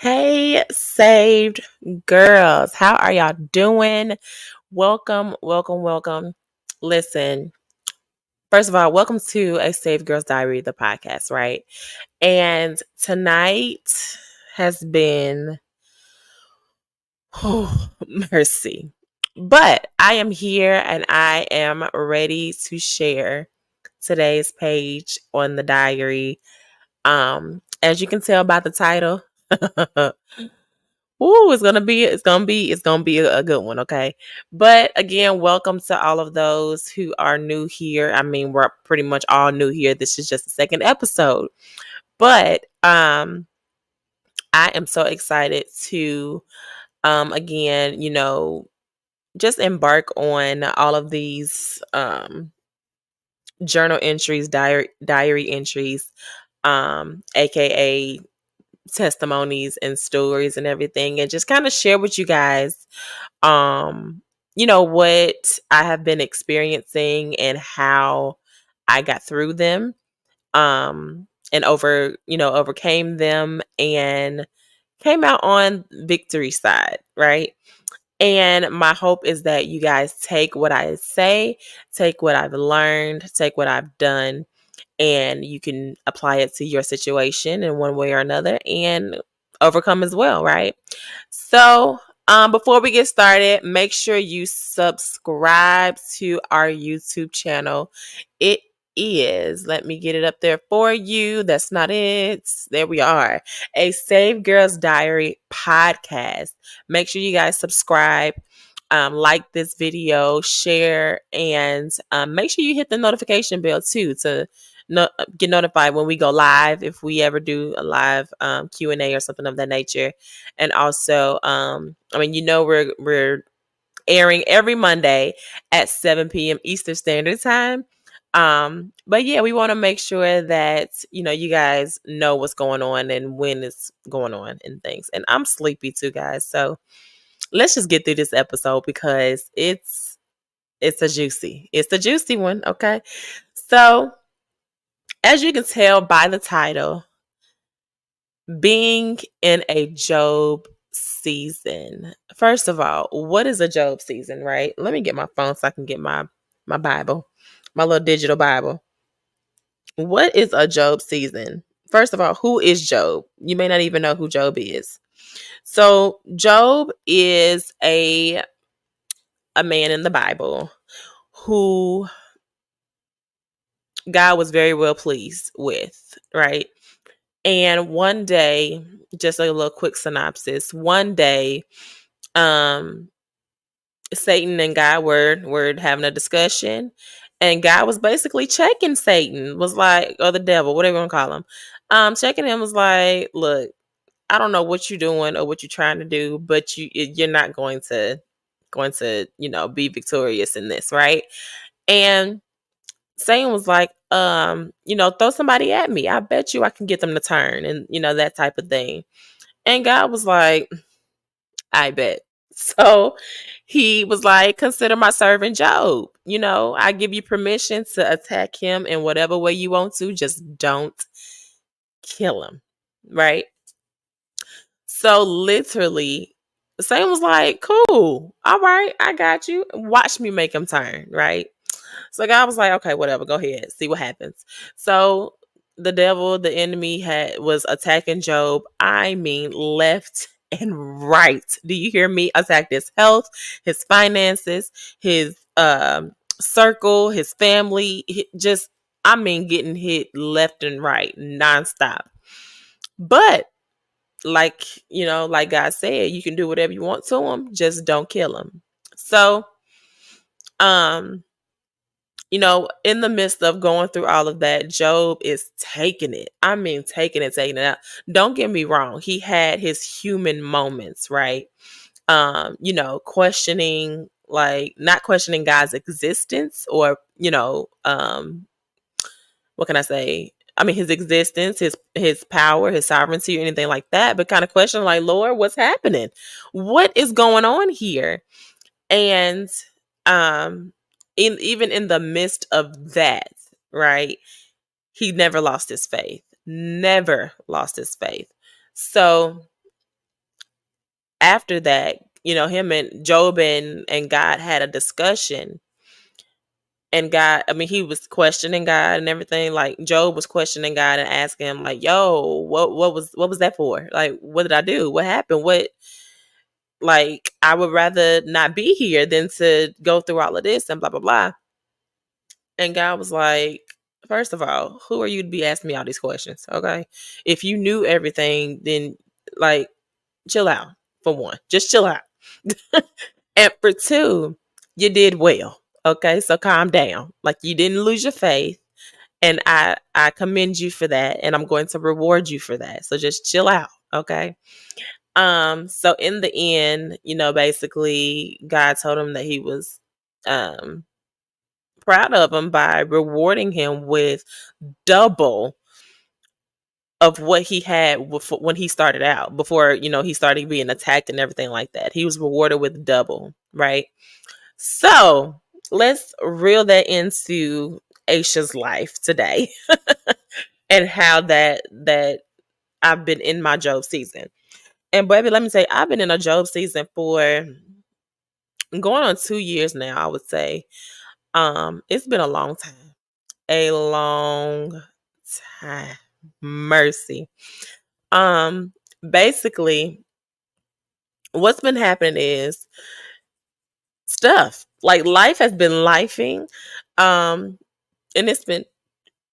Hey, saved girls. How are y'all doing? Welcome, welcome, welcome. Listen, first of all, welcome to A Saved Girls Diary, the podcast, right? And tonight has been mercy. But I am here and I am ready to share today's page on the diary. As you can tell by the title, ooh, it's gonna be a good one, okay? But again, welcome to all of those who are new here. I mean, we're pretty much all new here. This is just the second episode. But I am so excited to again, just embark on all of these journal entries, diary entries, aka testimonies and stories and everything, and just kind of share with you guys what I have been experiencing and how I got through them, and overcame them and came out on victory side, right? And my hope is that you guys take what I say, take what I've learned, take what I've done, and you can apply it to your situation in one way or another and overcome as well, right? So, before we get started, make sure you subscribe to our YouTube channel. It is, let me get it up there for you. That's not it. There we are. A Save Girls Diary podcast. Make sure you guys subscribe, like this video, share, and make sure you hit the notification bell too to get notified when we go live, if we ever do a live Q&A or something of that nature. And also, we're airing every Monday at 7 p.m. Eastern Standard Time. But yeah, we want to make sure that you guys know what's going on and when it's going on and things. And I'm sleepy too, guys. So let's just get through this episode because it's a juicy one. Okay. So as you can tell by the title, being in a Job season. First of all, what is a Job season, right? Let me get my phone so I can get my Bible, my little digital Bible. What is a Job season? First of all, who is Job? You may not even know who Job is. So, Job is a man in the Bible who God was very well pleased with, right? And one day, just a little quick synopsis. One day, um, Satan and God were having a discussion, and God was basically checking Satan, was like, or the devil, whatever you want to call him. Checking him was like, look, I don't know what you're doing or what you're trying to do, but you're not going to be victorious in this, right? And Satan was like, throw somebody at me. I bet you I can get them to turn, and that type of thing. And God was like, I bet. So he was like, consider my servant Job. I give you permission to attack him in whatever way you want to. Just don't kill him. Right. So literally, Satan was like, cool. All right. I got you. Watch me make him turn. Right. So God was like, okay, whatever, go ahead, see what happens. So the devil, the enemy, was attacking Job. I mean, left and right. Do you hear me? Attacked his health, his finances, his circle, his family. Just, I mean, getting hit left and right, nonstop. But like God said, you can do whatever you want to him, just don't kill him. So, um in the midst of going through all of that, Job is taking it. I mean, taking it out. Don't get me wrong. He had his human moments, right? Questioning, like not questioning God's existence or, what can I say? I mean, his existence, his power, his sovereignty, or anything like that, but kind of questioning, like, Lord, what's happening? What is going on here? And um even in the midst of that, right? He never lost his faith. Never lost his faith. So after that, him and Job and God had a discussion. And God, I mean, he was questioning God and everything. Like Job was questioning God and asking him, like, "Yo, what was that for? Like, what did I do? What happened? What like I would rather not be here than to go through all of this and blah blah blah." And God was like, "First of all, who are you to be asking me all these questions? Okay, if you knew everything, then like chill out. For one, just chill out. And for two, you did well. Okay, so calm down. Like you didn't lose your faith, and I commend you for that, and I'm going to reward you for that. So just chill out, okay?" So in the end, basically God told him that he was um proud of him by rewarding him with double of what he had when he started out, before he started being attacked and everything like that. He was rewarded with double, right? So let's reel that into Aisha's life today and how that I've been in my Job season. And baby, let me say, I've been in a Job season for going on 2 years now, I would say. It's been a long time. A long time. Mercy. Basically, what's been happening is stuff. Like life has been lifing. Um, and it's been,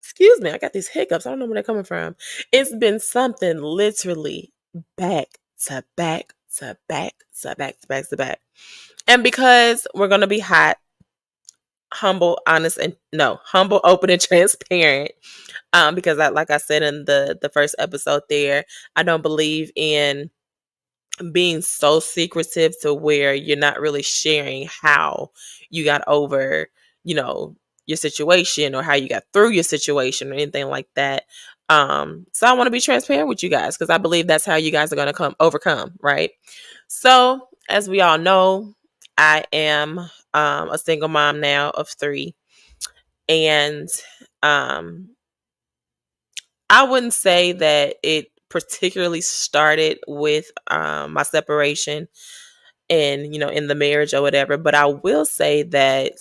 excuse me, I got these hiccups. I don't know where they're coming from. It's been something literally back to back to back to back to back to back. And because we're gonna be hot, humble, honest, and no, humble, open, and transparent. Because like I said in the first episode there, I don't believe in being so secretive to where you're not really sharing how you got over, you know, your situation or how you got through your situation or anything like that. So I want to be transparent with you guys because I believe that's how you guys are going to overcome, right? So as we all know, I am a single mom now of 3, and um, I wouldn't say that it particularly started with my separation and in the marriage or whatever, but I will say that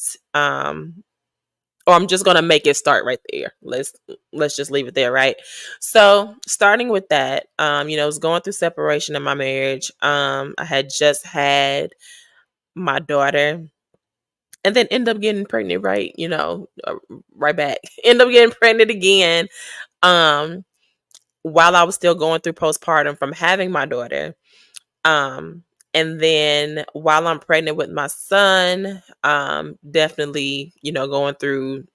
or I'm just gonna make it start right there. Let's just leave it there, right? So starting with that, I was going through separation in my marriage. I had just had my daughter and then end up getting pregnant, right? Right back. End up getting pregnant again. Um, while I was still going through postpartum from having my daughter. Um, and then while I'm pregnant with my son, definitely, going through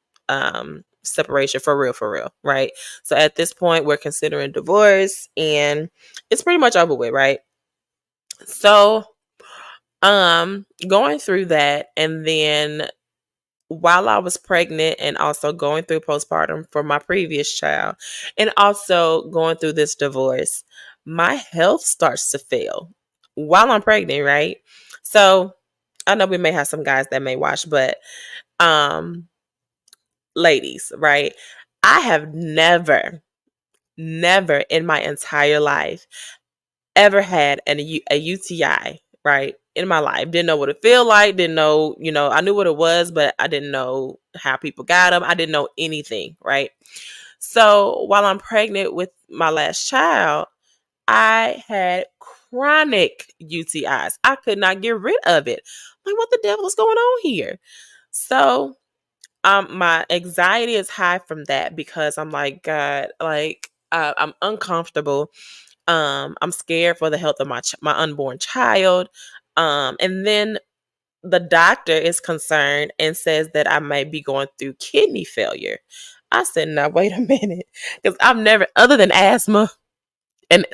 separation for real, right? So at this point, we're considering divorce and it's pretty much over with, right? So going through that, and then while I was pregnant and also going through postpartum for my previous child and also going through this divorce, my health starts to fail while I'm pregnant, right? So I know we may have some guys that may watch, but um ladies, right? I have never in my entire life ever had a UTI, right? In my life. Didn't know what it felt like, didn't know, I knew what it was, but I didn't know how people got them. I didn't know anything, right? So while I'm pregnant with my last child, I had chronic UTIs. I could not get rid of it. Like, what the devil is going on here? So my anxiety is high from that because I'm like, God, like I'm uncomfortable. I'm scared for the health of my unborn child. And then the doctor is concerned and says that I might be going through kidney failure. I said, "Now wait a minute," because I've never, other than asthma and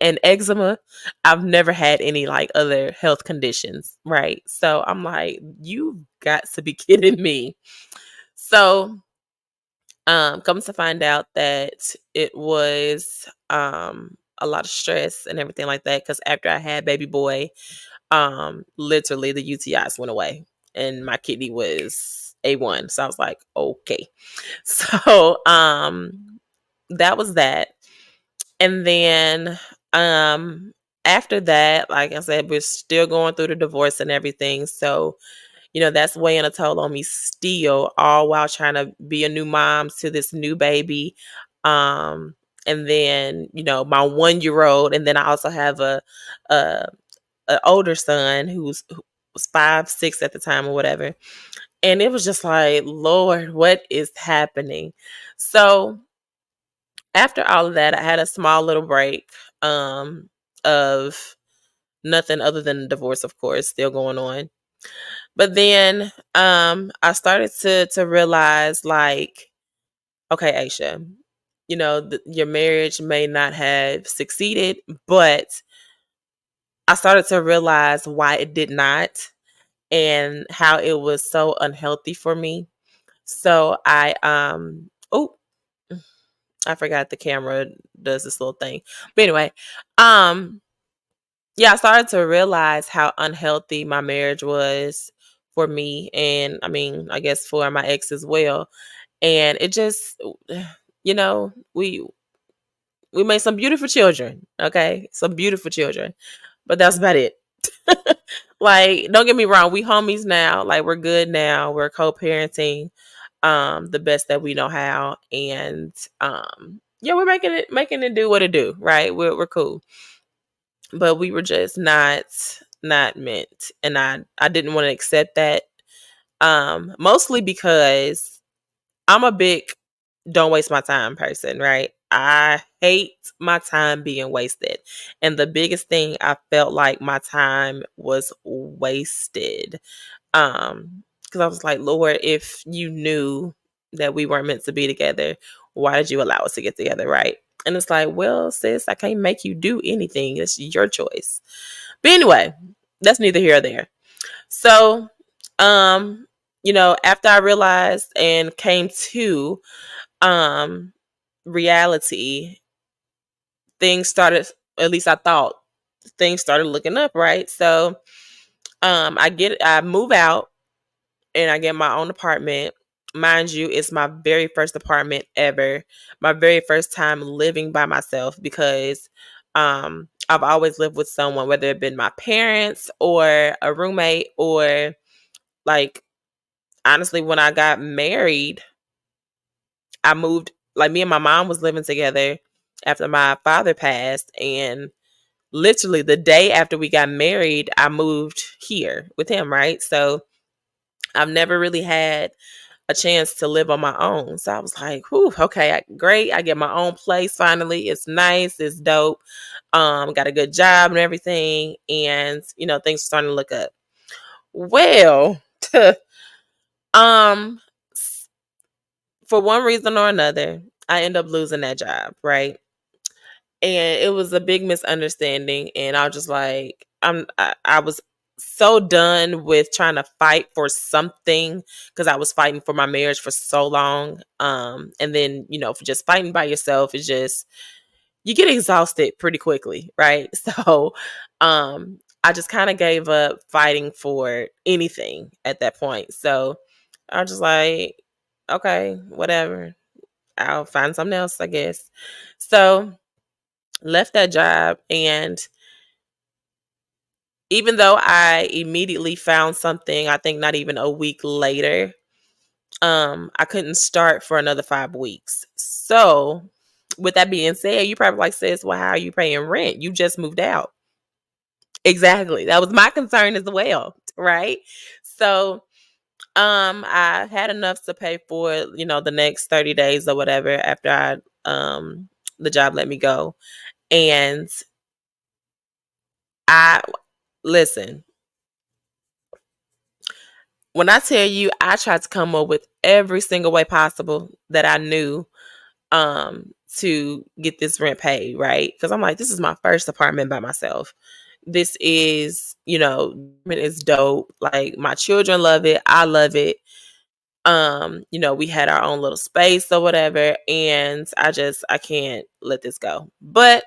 eczema, I've never had any like other health conditions, right? So I'm like, you got to be kidding me. So comes to find out that it was a lot of stress and everything like that. Because after I had baby boy, literally the UTIs went away and my kidney was A1. So I was like, okay. So that was that. And then after that, like I said, we're still going through the divorce and everything. So, that's weighing a toll on me still, all while trying to be a new mom to this new baby. Um, and then, my 1 year old. And then I also have a, a older son who was 5, 6 at the time or whatever. And it was just like, Lord, what is happening? So after all of that, I had a small little break of nothing other than divorce, of course, still going on. But then I started to realize, like, okay, Aisha, your marriage may not have succeeded, but I started to realize why it did not and how it was so unhealthy for me. So I forgot the camera does this little thing. But anyway, um yeah, I started to realize how unhealthy my marriage was for me, and I mean, I guess for my ex as well. And it just we made some beautiful children, okay? Some beautiful children. But that's about it. Like, don't get me wrong, we homies now. Like, we're good now. We're co-parenting the best that we know how. And yeah, we're making it do what it do, right? We're cool. But we were just not meant. And I didn't want to accept that. Mostly because I'm a big don't waste my time person, right? I hate my time being wasted. And the biggest thing, I felt like my time was wasted. Because I was like, Lord, if you knew that we weren't meant to be together, why did you allow us to get together, right? And it's like, well, sis, I can't make you do anything. It's your choice. But anyway, that's neither here or there. So, um, after I realized and came to um reality, things started, at least I thought, things started looking up, right? So I move out and I get my own apartment. Mind you, it's my very first apartment ever. My very first time living by myself, because I've always lived with someone, whether it been my parents or a roommate, or like, honestly, when I got married, I moved, like, me and my mom was living together after my father passed, and literally the day after we got married, I moved here with him, right? So I've never really had a chance to live on my own. So I was like, whew, okay, great. I get my own place finally. It's nice, it's dope. Got a good job and everything, and things are starting to look up. Well, um for one reason or another, I end up losing that job, right? And it was a big misunderstanding, and I was just like, I was so done with trying to fight for something, because I was fighting for my marriage for so long. And then, for just fighting by yourself, is just, you get exhausted pretty quickly, right? So I just kind of gave up fighting for anything at that point. So I was just like, okay, whatever, I'll find something else, I guess. So left that job, and even though I immediately found something, I think not even a week later, I couldn't start for another 5 weeks. So with that being said, you probably like, says, well, how are you paying rent? You just moved out. Exactly. That was my concern as well, right? So I had enough to pay for, the next 30 days or whatever after the job let me go. And I listen, when I tell you, I tried to come up with every single way possible that I knew to get this rent paid, right? Because I'm like, this is my first apartment by myself. This is, it is dope. Like, my children love it. I love it. We had our own little space or whatever, and I can't let this go. But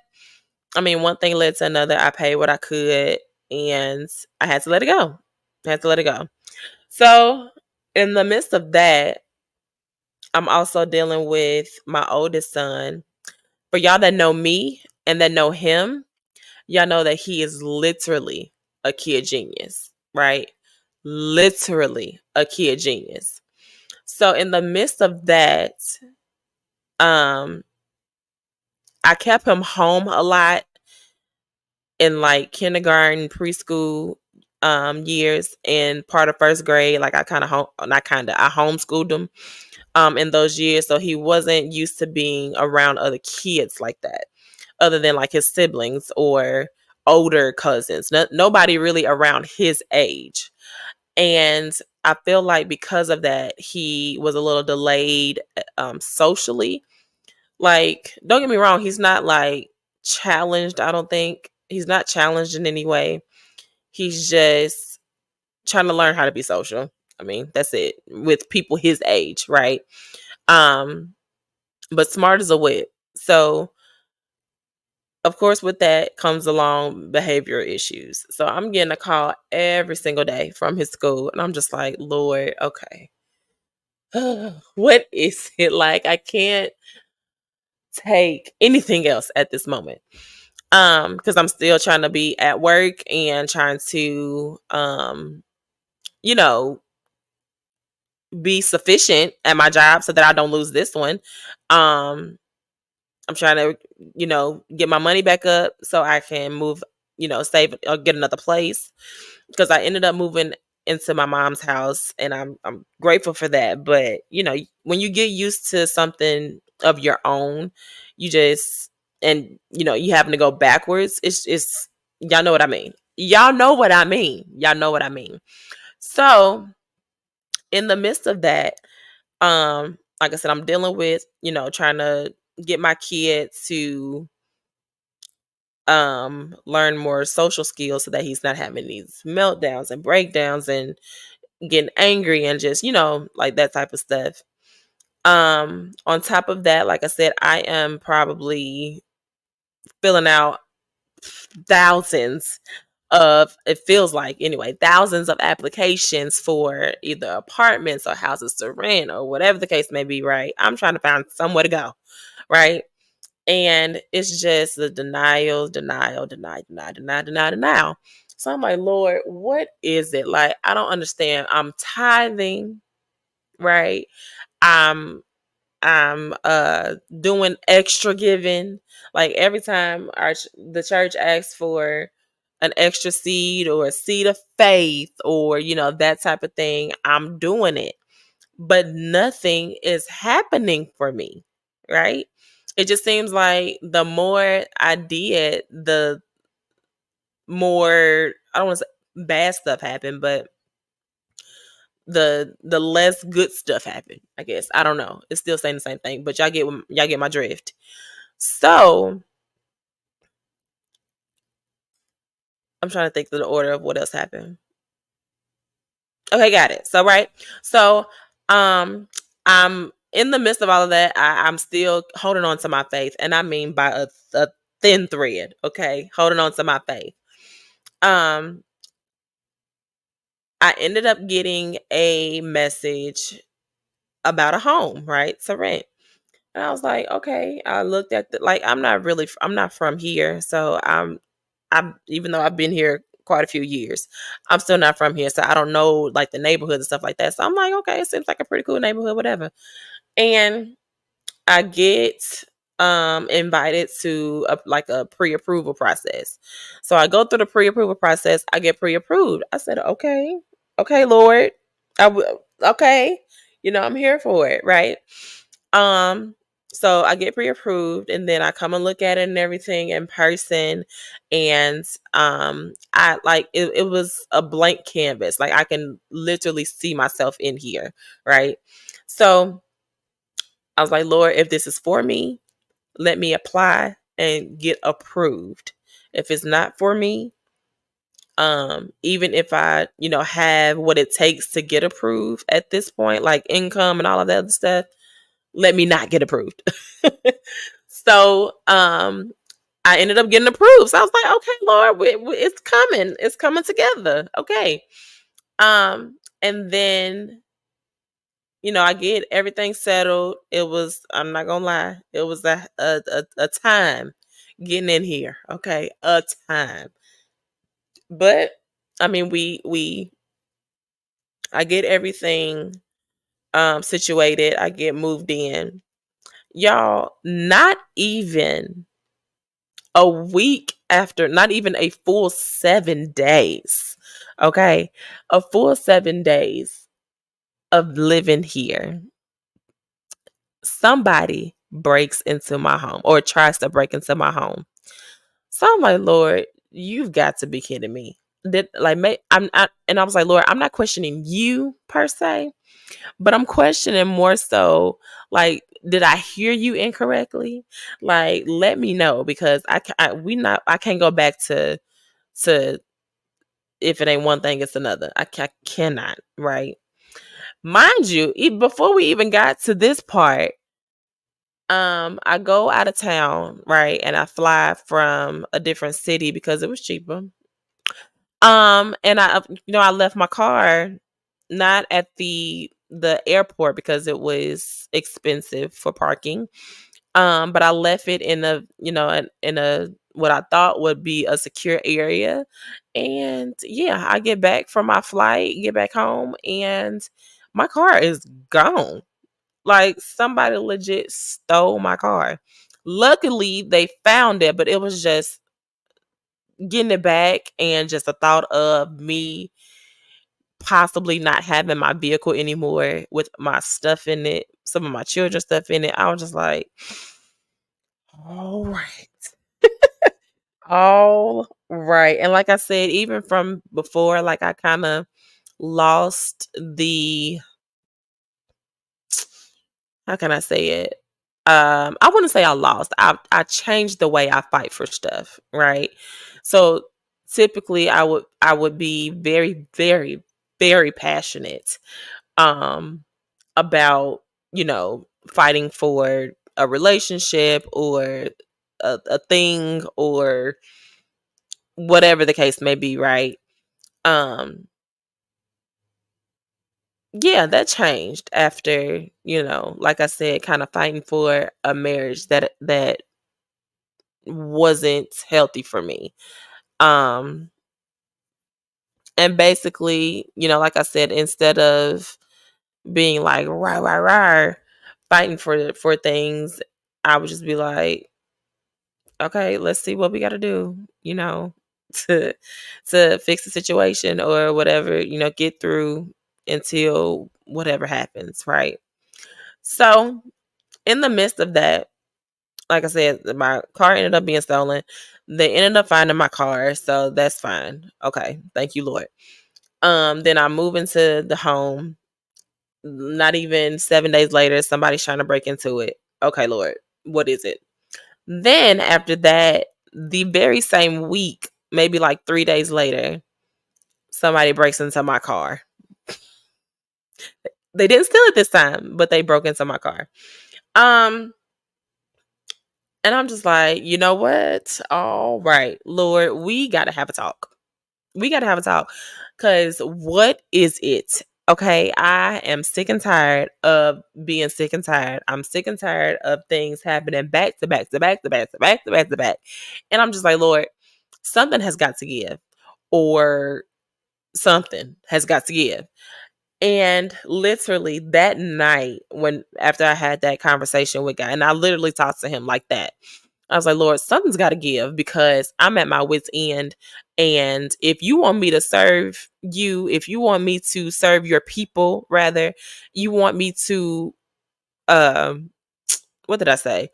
I mean, one thing led to another. I paid what I could, and I had to let it go. I had to let it go. So, in the midst of that, I'm also dealing with my oldest son. For y'all that know me and that know him, y'all know that he is literally a kid genius, right? Literally a kid genius. So in the midst of that, um, I kept him home a lot in like kindergarten, preschool years, and part of first grade. Like I kind of not kind of I homeschooled him in those years, so he wasn't used to being around other kids like that, other than like his siblings or older cousins. Nobody really around his age. And I feel like because of that, he was a little delayed socially. Like, don't get me wrong, he's not like challenged. I don't think he's not challenged in any way. He's just trying to learn how to be social. I mean, that's it, with people his age, right? Um, but smart as a whip. So, of course, with that comes along behavioral issues. So I'm getting a call every single day from his school, and I'm just like, Lord, okay, what is it like? I can't take anything else at this moment. Because I'm still trying to be at work and trying to you know, be sufficient at my job so that I don't lose this one. Um, I'm trying to, get my money back up so I can move, save or get another place, because I ended up moving into my mom's house, and I'm grateful for that. But, when you get used to something of your own, you just and you having to go backwards, it's y'all know what I mean. Y'all know what I mean. Y'all know what I mean. So, in the midst of that, like I said, I'm dealing with, trying to get my kid to learn more social skills so that he's not having these meltdowns and breakdowns and getting angry and just, like that type of stuff. On top of that, like I said, I am probably filling out thousands of, it feels like anyway, thousands of applications for either apartments or houses to rent or whatever the case may be, right? I'm trying to find somewhere to go, right? And it's just the denial. So I'm like, Lord, what is it? Like, I don't understand. I'm tithing, right? I'm doing extra giving. Like every time the church asks for an extra seed or a seed of faith or that type of thing, I'm doing it. But nothing is happening for me, right? It just seems like the more I did, the more, I don't want to say bad stuff happened, but the less good stuff happened, I guess. I don't know. It's still saying the same thing, but y'all get my drift. So I'm trying to think of the order of what else happened. Okay, got it. So right. So I'm in the midst of all of that. I'm still holding on to my faith. And I mean by a thin thread, okay? Holding on to my faith. Um, I ended up getting a message about a home, right? To rent. And I was like, okay. I looked at like I'm not from here. So I'm even though I've been here quite a few years, I'm still not from here. So I don't know like the neighborhood and stuff like that. So I'm like, okay, it seems like a pretty cool neighborhood, whatever. And I get invited to a pre-approval process. So I go through the pre-approval process, I get pre-approved. I said, okay, okay, Lord. Okay. I'm here for it, right? Um, so I get pre-approved and then I come and look at it and everything in person. And I like it was a blank canvas. Like I can literally see myself in here, right? So I was like, Lord, if this is for me, let me apply and get approved. If it's not for me, even if I, have what it takes to get approved at this point, like income and all of that other stuff, let me not get approved. So, I ended up getting approved. So I was like, okay, Lord, it's coming. It's coming together. Okay. And then I get everything settled. It was, I'm not gonna lie, it was a time getting in here. Okay. A time. But I mean, I get everything situated. I get moved in. Y'all, not even a week after, not even a full 7 days. Okay. A full 7 days of living here, somebody breaks into my home or tries to break into my home. So I'm like, Lord, you've got to be kidding me. And I was like, Lord, I'm not questioning you per se, but I'm questioning more so, like, did I hear you incorrectly? Like, let me know, because I can't go back to if it ain't one thing, it's another. I cannot, right? Mind you, before we even got to this part, I go out of town, right? And I fly from a different city because it was cheaper. And I left my car not at the airport because it was expensive for parking. But I left it in a what I thought would be a secure area. And yeah, I get back from my flight, get back home, and my car is gone. Like, somebody legit stole my car. Luckily, they found it, but it was just getting it back and just the thought of me possibly not having my vehicle anymore with my stuff in it, some of my children's stuff in it. I was just like, all right. All right. And like I said, even from before, like, I kind of lost the, how can I say it? I wouldn't say I lost. I changed the way I fight for stuff, right? So typically I would be very, very, very passionate um about, fighting for a relationship or a thing or whatever the case may be, right? Um yeah, that changed after, like I said, kind of fighting for a marriage that wasn't healthy for me. Um and basically, like I said, instead of being like rah rah rah fighting for things, I would just be like, okay, let's see what we got to do, to fix the situation or whatever, get through until whatever happens, right? So, in the midst of that, like I said, my car ended up being stolen. They ended up finding my car, so that's fine. Okay, thank you, Lord. Then I move into the home. Not even 7 days later, somebody's trying to break into it. Okay, Lord, what is it? Then after that, the very same week, maybe like 3 days later, somebody breaks into my car. They didn't steal it this time, but they broke into my car. Um, and I'm just like, you know what? All right, Lord, we gotta have a talk. We gotta have a talk. Cause what is it? Okay, I am sick and tired of being sick and tired. I'm sick and tired of things happening back to back to back to back to back to back to back. And I'm just like, Lord, something has got to give. Or something has got to give. And literally that night, when after I had that conversation with God, and I literally talked to him like that. I was like, Lord, something's got to give because I'm at my wit's end. And if you want me to serve you, if you want me to serve your people, rather, you want me to, um, what did I say?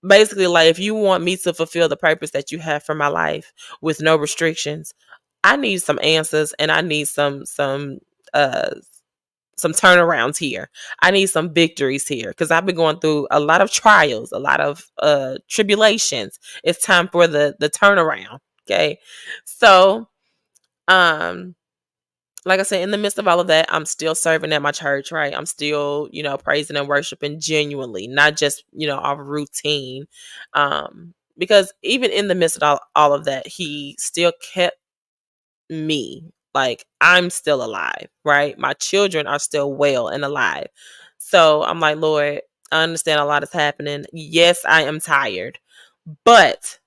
Basically, like, if you want me to fulfill the purpose that you have for my life with no restrictions, I need some answers and I need uh some turnarounds here. I need some victories here because I've been going through a lot of trials, a lot of tribulations. It's time for the turnaround. Okay. So, um, like I said, in the midst of all of that, I'm still serving at my church, right? I'm still, praising and worshiping genuinely, not just, off routine. Because even in the midst of all of that, he still kept me. Like, I'm still alive, right? My children are still well and alive. So I'm like, Lord, I understand a lot is happening. Yes, I am tired, but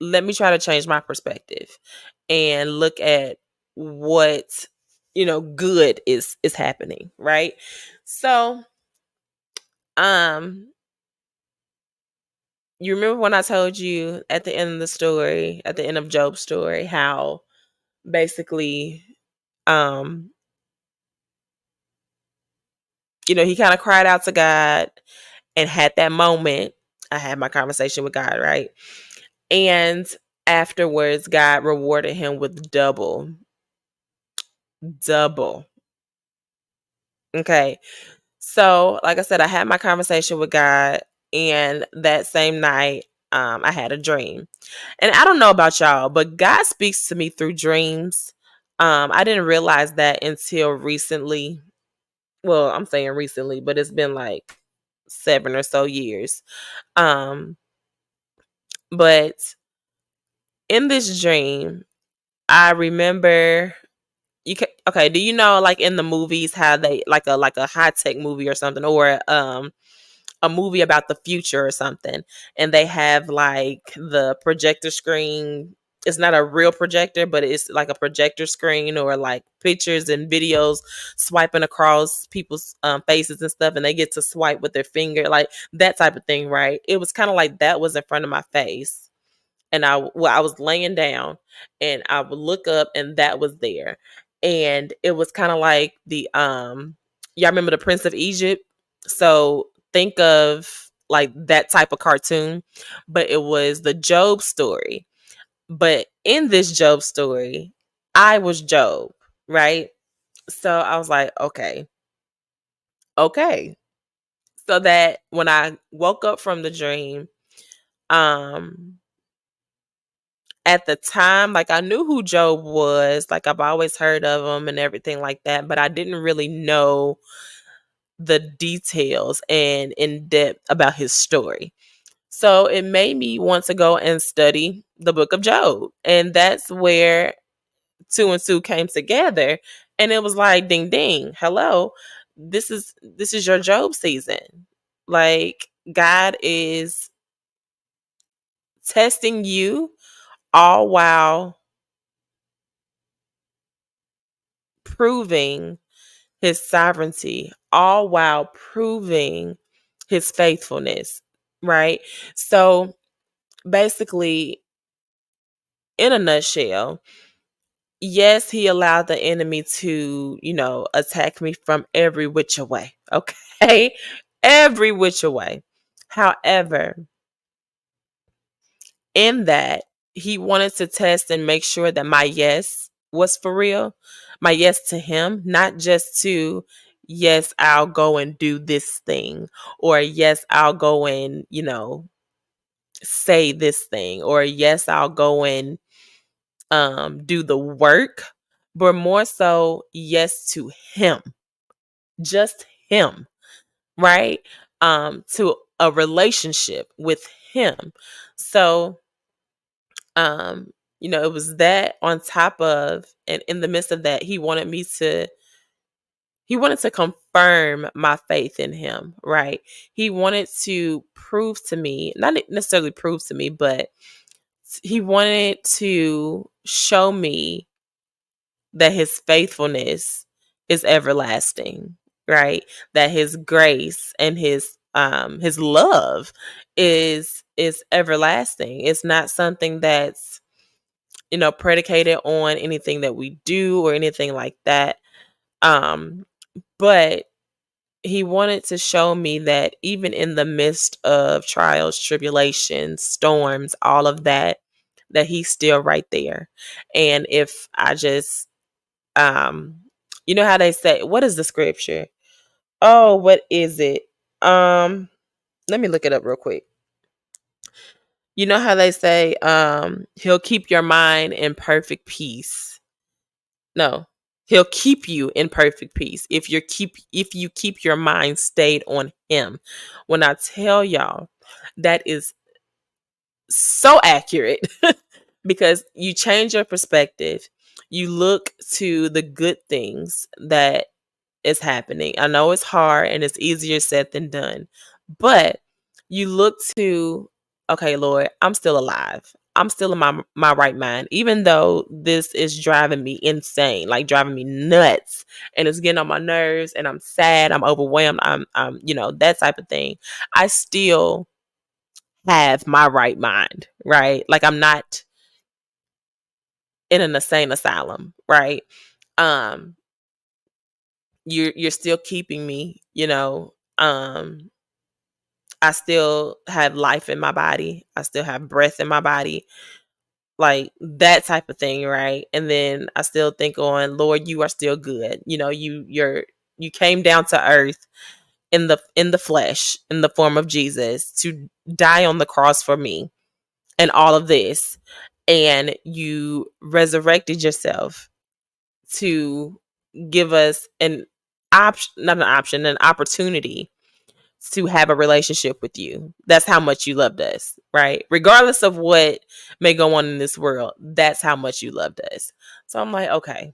let me try to change my perspective and look at what good is happening, right? So, um you remember when I told you at the end of the story, at the end of Job's story, how basically, um, he kind of cried out to God and had that moment. I had my conversation with God, right? And afterwards, God rewarded him with double, double. Okay. So, like I said, I had my conversation with God, and that same night, I had a dream. And I don't know about y'all, but God speaks to me through dreams. I didn't realize that until recently. Well, I'm saying recently, but it's been like 7 or so years. Um, but in this dream, I remember okay, do you know, like, in the movies how they like a high tech movie or something, or a movie about the future or something, and they have like the projector screen. It's not a real projector, but it's like a projector screen, or like pictures and videos swiping across people's faces and stuff, and they get to swipe with their finger, like that type of thing, right? It was kind of like that was in front of my face, and I was laying down, and I would look up, and that was there, and it was kind of like the y'all remember the Prince of Egypt? So think of like that type of cartoon, but it was the Job story. But in this Job story, I was Job, right? So I was like, okay, okay. So that when I woke up from the dream, um at the time, like, I knew who Job was, like, I've always heard of him and everything like that, but I didn't really know the details and in depth about his story. So it made me want to go and study the book of Job. And that's where two and two came together. And it was like, ding ding, hello. This is your Job season. Like, God is testing you all while proving his sovereignty, all while proving his faithfulness, right? So basically, in a nutshell, yes, he allowed the enemy to, attack me from every which way. Okay. Every which way. However, in that, he wanted to test and make sure that my yes was for real. My yes to him, not just to, yes, I'll go and do this thing, or yes, I'll go and, say this thing, or yes, I'll go and do the work, but more so yes to him. Just him, right? To a relationship with him. So, um it was that, on top of, and in the midst of that, he wanted to confirm my faith in him, right? He wanted to prove to me, not necessarily prove to me, but he wanted to show me that his faithfulness is everlasting, right? That his grace and his love is everlasting. It's not something that's, predicated on anything that we do or anything like that. Um, but he wanted to show me that even in the midst of trials, tribulations, storms, all of that, that he's still right there. And if I just, um, how they say, what is the scripture? Oh, what is it? Let me look it up real quick. You know how they say, he'll keep your mind in perfect peace. No, he'll keep you in perfect peace if you keep your mind stayed on him. When I tell y'all, that is so accurate, because you change your perspective. You look to the good things that is happening. I know it's hard and it's easier said than done, but you look to, okay, Lord, I'm still alive. I'm still in my right mind, even though this is driving me insane, like driving me nuts, and it's getting on my nerves, and I'm sad, I'm overwhelmed, I'm that type of thing. I still have my right mind, right? Like I'm not in an insane asylum, right? Um, you're still keeping me, I still have life in my body. I still have breath in my body, like that type of thing, right? And then I still think on, Lord, you are still good. You came down to earth in the flesh, in the form of Jesus, to die on the cross for me and all of this. And you resurrected yourself to give us an option, not an option, an opportunity to have a relationship with you. That's how much you loved us, right? Regardless of what may go on in this world, that's how much you loved us. So I'm like, okay,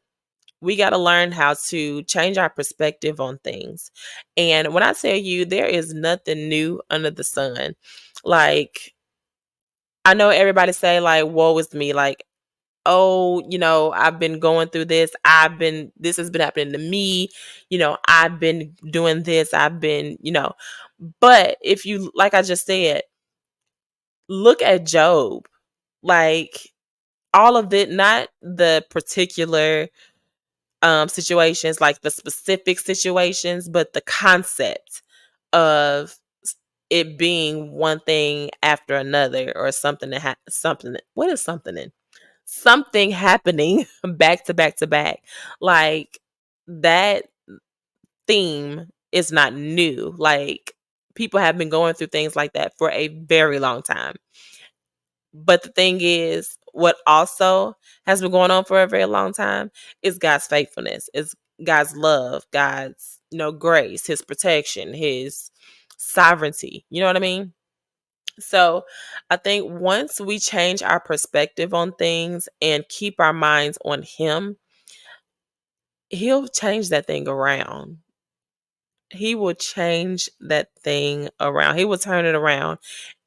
we got to learn how to change our perspective on things. And when I tell you, there is nothing new under the sun. Like, I know everybody say, like, woe is me. Like, oh, I've been going through this. This has been happening to me. I've been doing this. But if you, like I just said, look at Job, like all of it, not the particular situations, like the specific situations, but the concept of it being one thing after another, or something something. What is something in? Something happening back to back to back. Like that theme is not new. Like people have been going through things like that for a very long time. But the thing is, what also has been going on for a very long time is God's faithfulness, is God's love, God's, grace, his protection, his sovereignty. You know what I mean? So I think once we change our perspective on things and keep our minds on him, he'll change that thing around. He will change that thing around. He will turn it around.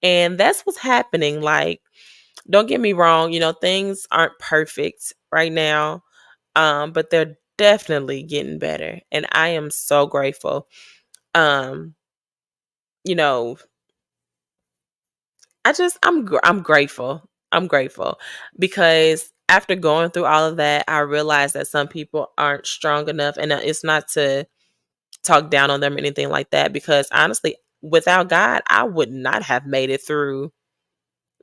And that's what's happening. Like, don't get me wrong, things aren't perfect right now. But they're definitely getting better. And I am so grateful. Um, you know, I'm grateful. I'm grateful because after going through all of that, I realized that some people aren't strong enough, and it's not to talk down on them or anything like that, because honestly, without God, I would not have made it through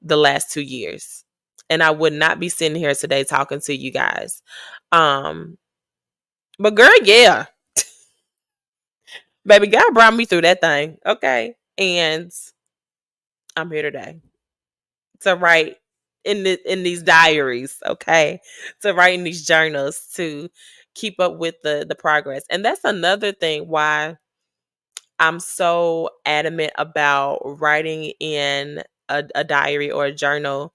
the last 2 years. And I would not be sitting here today talking to you guys. Um, but girl, yeah, baby, God brought me through that thing. Okay. And I'm here today to write in these diaries, okay? To write in these journals, to keep up with the progress. And that's another thing why I'm so adamant about writing in a diary or a journal,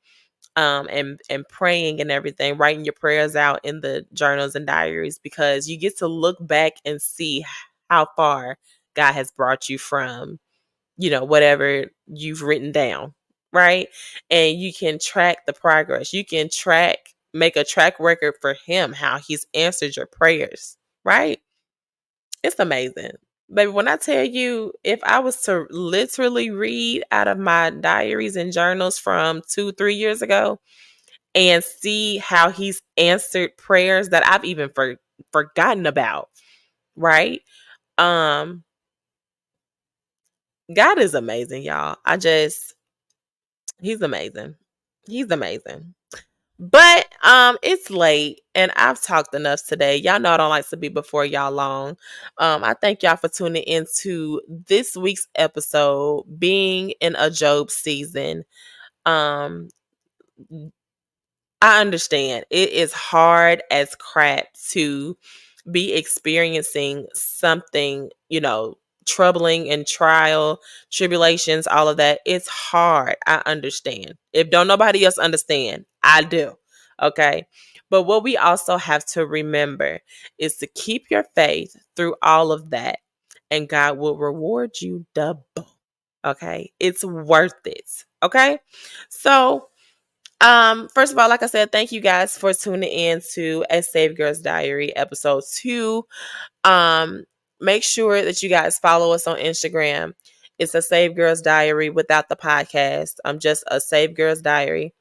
and praying and everything, writing your prayers out in the journals and diaries, because you get to look back and see how far God has brought you from, whatever you've written down, right? And you can track the progress. You can make a track record for him, how he's answered your prayers, right? It's amazing. Baby, when I tell you, if I was to literally read out of my diaries and journals from 2, 3 years ago and see how he's answered prayers that I've even forgotten about, right? Um, God is amazing, y'all. He's amazing. He's amazing. But it's late and I've talked enough today. Y'all know I don't like to be before y'all long. I thank y'all for tuning into this week's episode, being in a Job season. Um I understand it is hard as crap to be experiencing something, troubling and trial, tribulations, all of that. It's hard. I understand. If don't nobody else understand, I do. Okay. But what we also have to remember is to keep your faith through all of that, and God will reward you double. Okay. It's worth it. Okay. So, First of all, like I said, thank you guys for tuning in to A Save Girls Diary episode 2. Um, Make sure that you guys follow us on Instagram. It's A Save Girls Diary without the podcast. I'm just A Save Girls Diary.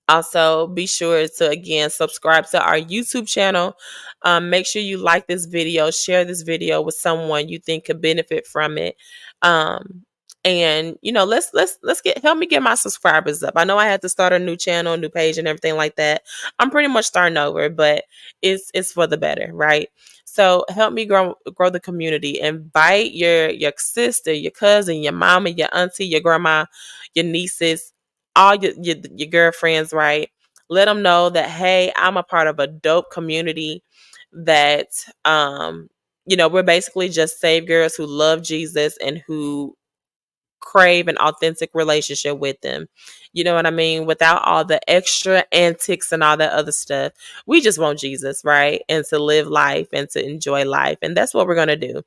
Also, be sure to again subscribe to our YouTube channel. Make sure you like this video, share this video with someone you think could benefit from it. Um, and let's get help me get my subscribers up. I know I had to start a new channel, new page, and everything like that. I'm pretty much starting over, but it's for the better, right? So help me grow the community. Invite your sister, your cousin, your mama, your auntie, your grandma, your nieces, all your girlfriends, right? Let them know that, hey, I'm a part of a dope community that we're basically just saved girls who love Jesus and who crave an authentic relationship with them. You know what I mean? Without all the extra antics and all that other stuff. We just want Jesus, right? And to live life and to enjoy life. And that's what we're going to do.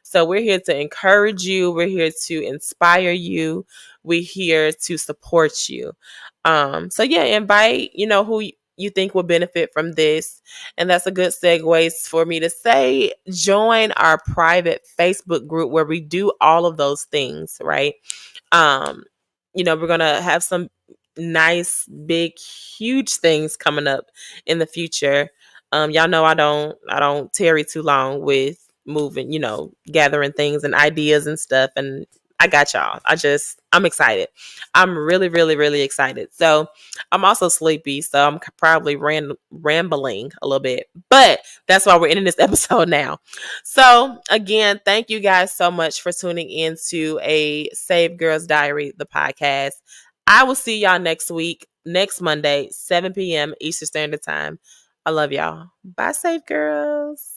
So we're here to encourage you. We're here to inspire you. We're here to support you. So yeah, invite, who you think will benefit from this. And that's a good segue for me to say, join our private Facebook group where we do all of those things, right? Um, we're gonna have some nice, big, huge things coming up in the future. Y'all know I don't tarry too long with moving, gathering things and ideas and stuff. And I got y'all. I'm excited. I'm really, really, really excited. So I'm also sleepy, so I'm probably rambling a little bit, but that's why we're ending this episode now. So again, thank you guys so much for tuning in to A Save Girls Diary, the podcast. I will see y'all next week, next Monday, 7 p.m. Eastern Standard Time. I love y'all. Bye, Save Girls.